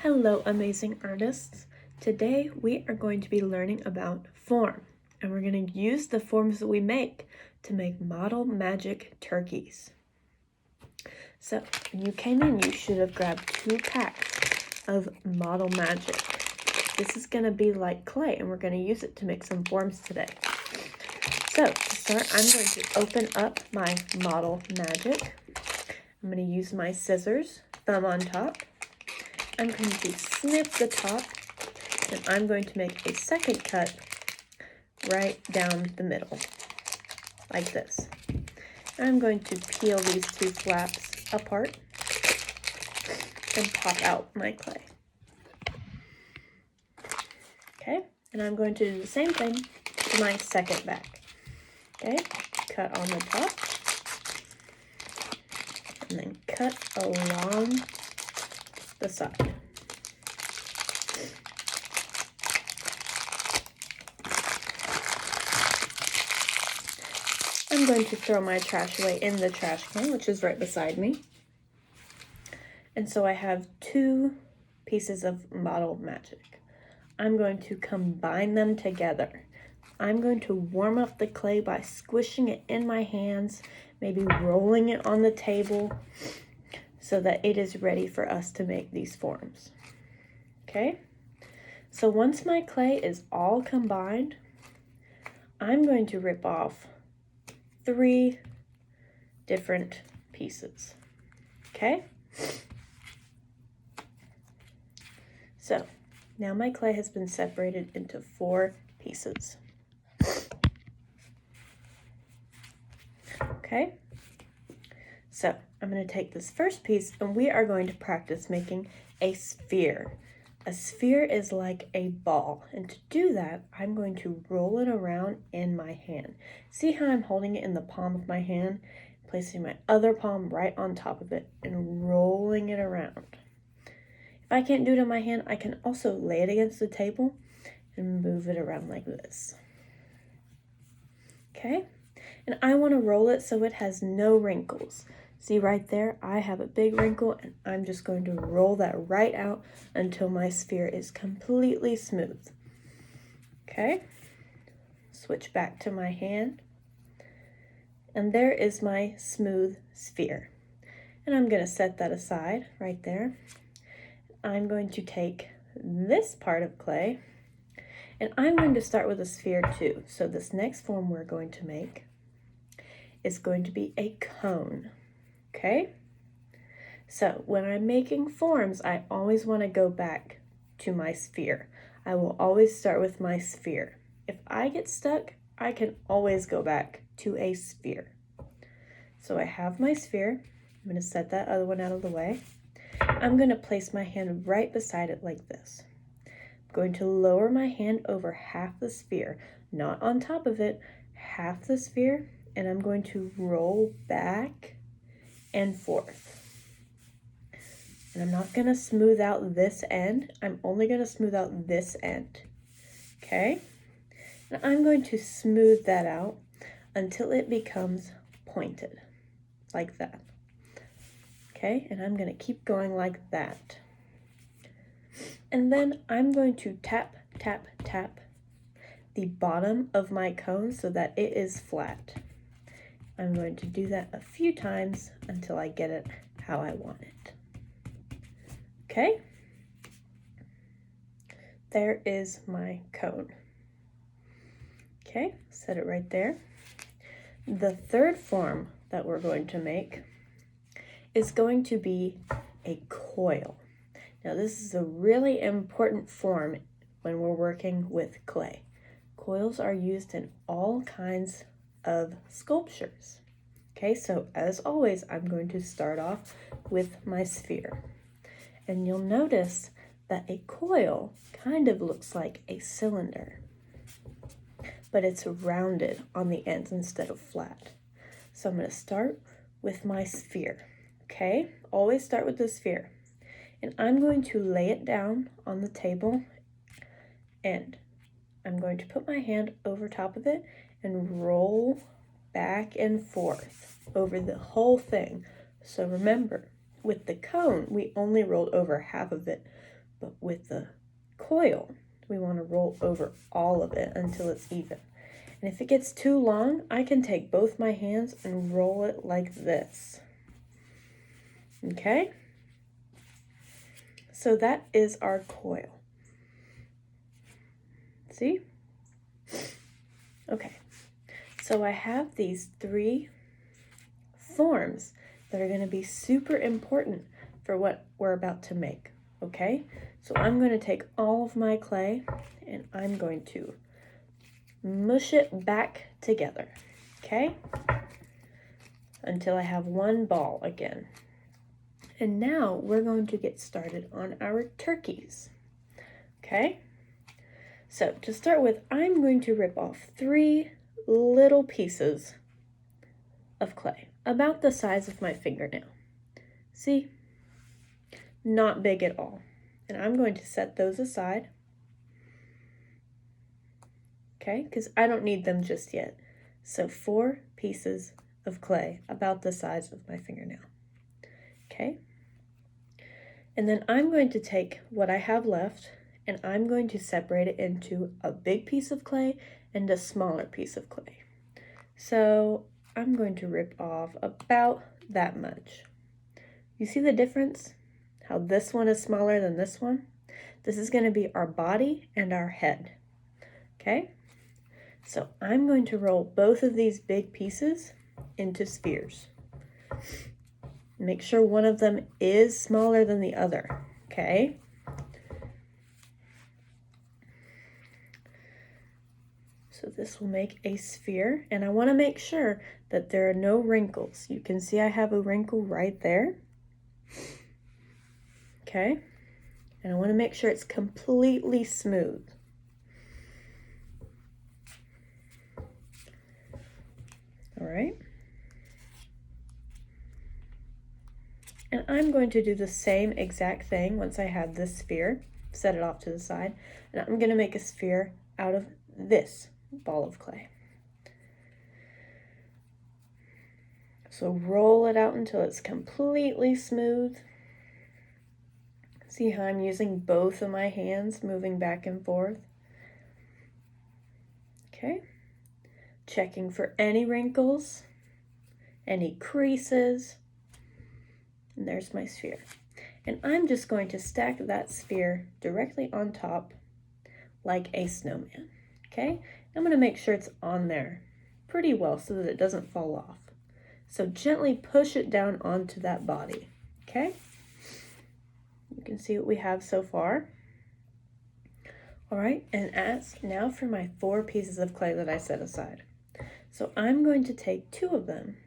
Hello, amazing artists. Today we are going to be learning about form, and we're going to use the forms that we make to make model magic turkeys. So when you came in, you should have grabbed 2 packs of model magic. This is going to be like clay, and we're going to use it to make some forms today. So to start, I'm going to open up my model magic. I'm going to use my scissors, thumb on top. I'm going to snip the top, and I'm going to make a second cut right down the middle, like this. I'm going to peel these 2 flaps apart and pop out my clay. Okay, and I'm going to do the same thing to my second bag. Okay, cut on the top, and then cut along the side. I'm going to throw my trash away in the trash can, which is right beside me. And so I have 2 pieces of model magic. I'm going to combine them together. I'm going to warm up the clay by squishing it in my hands, maybe rolling it on the table so that it is ready for us to make these forms. Okay? So once my clay is all combined, I'm going to rip off 3 different pieces. Okay? So now my clay has been separated into 4 pieces. Okay? So I'm going to take this first piece and we are going to practice making a sphere. A sphere is like a ball, and to do that, I'm going to roll it around in my hand. See how I'm holding it in the palm of my hand, placing my other palm right on top of it and rolling it around. If I can't do it in my hand, I can also lay it against the table and move it around like this. Okay? And I want to roll it so it has no wrinkles. See right there, I have a big wrinkle, and I'm just going to roll that right out until my sphere is completely smooth. Okay, switch back to my hand, and there is my smooth sphere. And I'm going to set that aside right there. I'm going to take this part of clay, and I'm going to start with a sphere too. So this next form we're going to make is going to be a cone. Okay, so when I'm making forms, I always want to go back to my sphere. I will always start with my sphere. If I get stuck, I can always go back to a sphere. So I have my sphere. I'm going to set that other one out of the way. I'm going to place my hand right beside it like this. I'm going to lower my hand over half the sphere, not on top of it, half the sphere, and I'm going to roll back and forth. And I'm not going to smooth out this end. I'm only going to smooth out this end. Okay? And I'm going to smooth that out until it becomes pointed, like that. Okay? And I'm going to keep going like that. And then I'm going to tap, tap, tap the bottom of my cone so that it is flat. I'm going to do that a few times until I get it how I want it. Okay? There is my cone. Okay, set it right there. The third form that we're going to make is going to be a coil. Now this is a really important form when we're working with clay. Coils are used in all kinds of sculptures. Okay, so as always, I'm going to start off with my sphere. And you'll notice that a coil kind of looks like a cylinder, but it's rounded on the ends instead of flat. So I'm going to start with my sphere. Okay, always start with the sphere. And I'm going to lay it down on the table, and I'm going to put my hand over top of it and roll back and forth over the whole thing. So remember, with the cone, we only rolled over half of it, But with the coil, we want to roll over all of it until it's even. And if it gets too long, I can take both my hands and roll it like this. Okay? So that is our coil. See? Okay. So I have these 3 forms that are going to be super important for what we're about to make. Okay? So I'm going to take all of my clay and I'm going to mush it back together. Okay? Until I have one ball again. And now we're going to get started on our turkeys. Okay? So to start with, I'm going to rip off 3 little pieces of clay, about the size of my fingernail. See? Not big at all. And I'm going to set those aside. Okay? Because I don't need them just yet. So 4 pieces of clay, about the size of my fingernail. Okay? And then I'm going to take what I have left and I'm going to separate it into a big piece of clay and a smaller piece of clay. So I'm going to rip off about that much. You see the difference? How this one is smaller than this one? This is going to be our body and our head. Okay? So I'm going to roll both of these big pieces into spheres. Make sure one of them is smaller than the other, okay? So this will make a sphere, and I want to make sure that there are no wrinkles. You can see I have a wrinkle right there. Okay? And I want to make sure it's completely smooth. All right? And I'm going to do the same exact thing once I have this sphere, set it off to the side, and I'm going to make a sphere out of this ball of clay. So roll it out until it's completely smooth. See how I'm using both of my hands, moving back and forth? Okay. Checking for any wrinkles, any creases. And there's my sphere. And I'm just going to stack that sphere directly on top like a snowman. Okay? I'm going to make sure it's on there pretty well so that it doesn't fall off. So gently push it down onto that body. Okay? You can see what we have so far. All right, and as now for my 4 pieces of clay that I set aside. So I'm going to take 2 of them.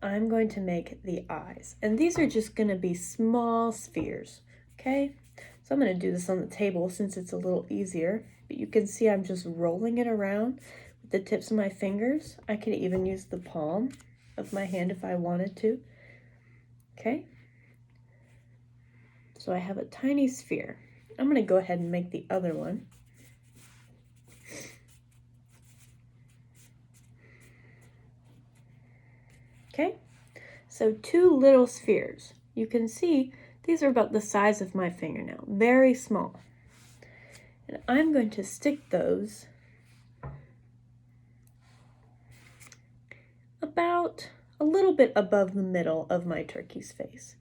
I'm going to make the eyes, and these are just going to be small spheres, okay? So I'm going to do this on the table since it's a little easier, but you can see I'm just rolling it around with the tips of my fingers. I could even use the palm of my hand if I wanted to, okay? So I have a tiny sphere. I'm going to go ahead and make the other one. Okay, so 2 little spheres. You can see these are about the size of my fingernail, very small. And I'm going to stick those about a little bit above the middle of my turkey's face.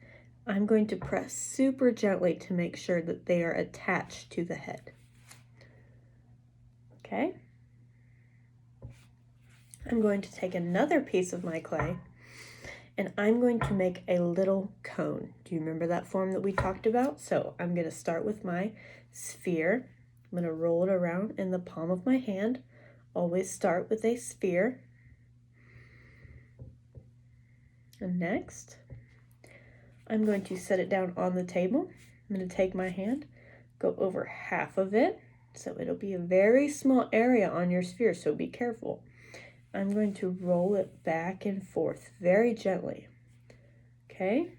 I'm going to press super gently to make sure that they are attached to the head. Okay. I'm going to take another piece of my clay and I'm going to make a little cone. Do you remember that form that we talked about? So I'm going to start with my sphere. I'm going to roll it around in the palm of my hand. Always start with a sphere. And next, I'm going to set it down on the table. I'm going to take my hand, go over half of it. So it'll be a very small area on your sphere, so be careful. I'm going to roll it back and forth very gently, okay,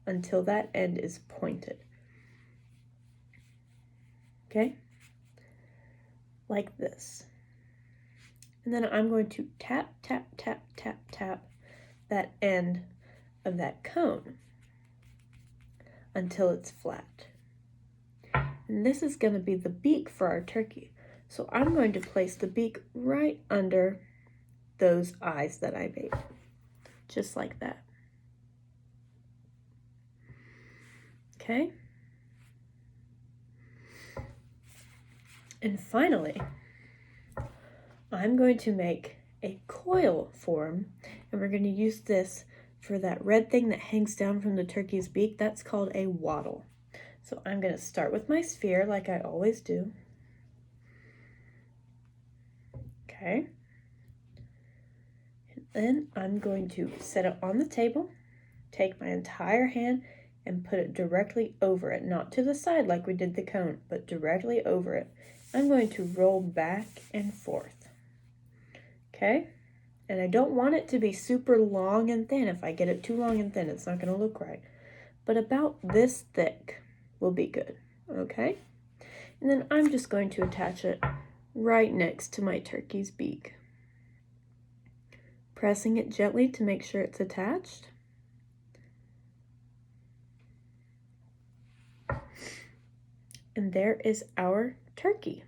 until that end is pointed, okay, like this. And then I'm going to tap, tap, tap, tap, tap that end of that cone until it's flat, And this is going to be the beak for our turkey. So I'm going to place the beak right under those eyes that I made, just like that. Okay. And finally, I'm going to make a coil form, and we're going to use this for that red thing that hangs down from the turkey's beak. That's called a wattle. So I'm going to start with my sphere like I always do. Okay. And then I'm going to set it on the table, take my entire hand and put it directly over it, not to the side like we did the cone, but directly over it. I'm going to roll back and forth. Okay? And I don't want it to be super long and thin. If I get it too long and thin, it's not going to look right. But about this thick will be good. Okay? And then I'm just going to attach it right next to my turkey's beak. Pressing it gently to make sure it's attached. And there is our turkey.